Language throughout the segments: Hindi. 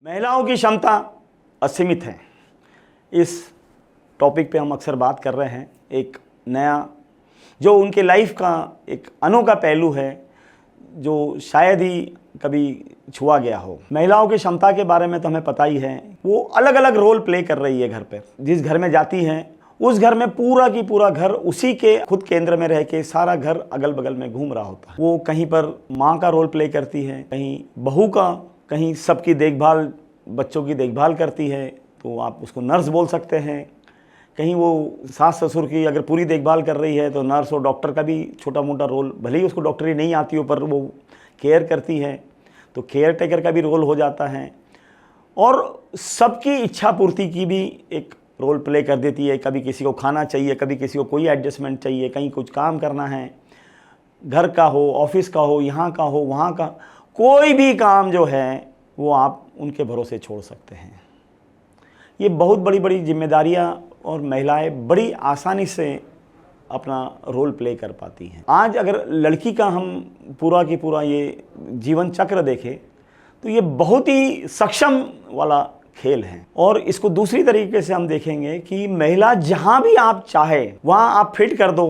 महिलाओं की क्षमता असीमित है। इस टॉपिक पे हम अक्सर बात कर रहे हैं। एक नया जो उनके लाइफ का एक अनोखा पहलू है जो शायद ही कभी छुआ गया हो। महिलाओं की क्षमता के बारे में तो हमें पता ही है, वो अलग अलग रोल प्ले कर रही है घर पे। जिस घर में जाती हैं उस घर में पूरा की पूरा घर उसी के खुद केंद्र में रह के सारा घर अगल बगल में घूम रहा होता है। वो कहीं पर माँ का रोल प्ले करती है, कहीं बहू का, कहीं सबकी देखभाल, बच्चों की देखभाल करती है तो आप उसको नर्स बोल सकते हैं। कहीं वो सास ससुर की अगर पूरी देखभाल कर रही है तो नर्स और डॉक्टर का भी छोटा मोटा रोल, भले ही उसको डॉक्टरी नहीं आती हो पर वो केयर करती है तो केयर टेकर का भी रोल हो जाता है। और सबकी इच्छा पूर्ति की भी एक रोल प्ले कर देती है। कभी किसी को खाना चाहिए, कभी किसी को कोई एडजस्टमेंट चाहिए, कहीं कुछ काम करना है, घर का हो, ऑफिस का हो, यहाँ का हो, वहाँ का, कोई भी काम जो है वो आप उनके भरोसे छोड़ सकते हैं। ये बहुत बड़ी बड़ी जिम्मेदारियाँ और महिलाएं बड़ी आसानी से अपना रोल प्ले कर पाती हैं। आज अगर लड़की का हम पूरा की पूरा ये जीवन चक्र देखें तो ये बहुत ही सक्षम वाला खेल है। और इसको दूसरी तरीके से हम देखेंगे कि महिला जहाँ भी आप चाहे वहाँ आप फिट कर दो,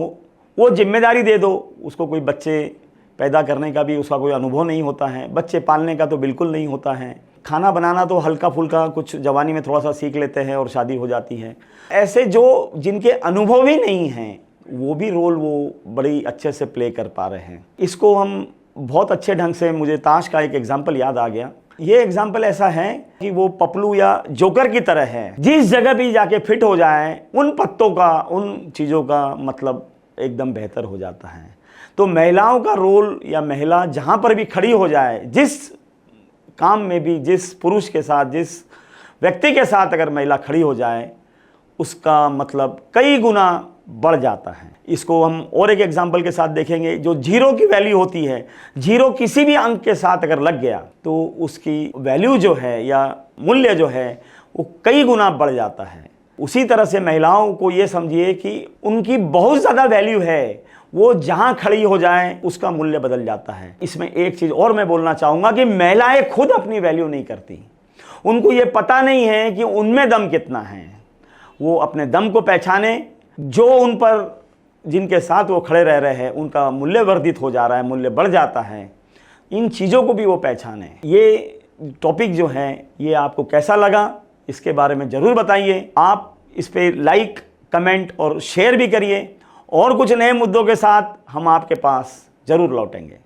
वो जिम्मेदारी दे दो। उसको कोई बच्चे पैदा करने का भी उसका कोई अनुभव नहीं होता है, बच्चे पालने का तो बिल्कुल नहीं होता है, खाना बनाना तो हल्का फुल्का कुछ जवानी में थोड़ा सा सीख लेते हैं और शादी हो जाती है। ऐसे जो जिनके अनुभव ही नहीं हैं वो भी रोल वो बड़ी अच्छे से प्ले कर पा रहे हैं। इसको हम बहुत अच्छे ढंग से, मुझे ताश का एक एग्जाम्पल याद आ गया। ये एग्जाम्पल ऐसा है कि वो पपलू या जोकर की तरह है, जिस जगह भी जाके फिट हो जाए उन पत्तों का, उन चीज़ों का मतलब एकदम बेहतर हो जाता है। तो महिलाओं का रोल या महिला जहाँ पर भी खड़ी हो जाए, जिस काम में भी, जिस पुरुष के साथ, जिस व्यक्ति के साथ अगर महिला खड़ी हो जाए उसका मतलब कई गुना बढ़ जाता है। इसको हम और एक एग्जाम्पल के साथ देखेंगे। जो जीरो की वैल्यू होती है, जीरो किसी भी अंक के साथ अगर लग गया तो उसकी वैल्यू जो है या मूल्य जो है वो कई गुना बढ़ जाता है। उसी तरह से महिलाओं को ये समझिए कि उनकी बहुत ज़्यादा वैल्यू है, वो जहाँ खड़ी हो जाए उसका मूल्य बदल जाता है। इसमें एक चीज़ और मैं बोलना चाहूँगा कि महिलाएं खुद अपनी वैल्यू नहीं करती। उनको ये पता नहीं है कि उनमें दम कितना है। वो अपने दम को पहचाने, जो उन पर, जिनके साथ वो खड़े रह रहे हैं उनका मूल्य वर्धित हो जा रहा है, मूल्य बढ़ जाता है, इन चीज़ों को भी वो पहचाने। ये टॉपिक जो है ये आपको कैसा लगा इसके बारे में ज़रूर बताइए। आप इस पर लाइक, कमेंट और शेयर भी करिए। और कुछ नए मुद्दों के साथ हम आपके पास ज़रूर लौटेंगे।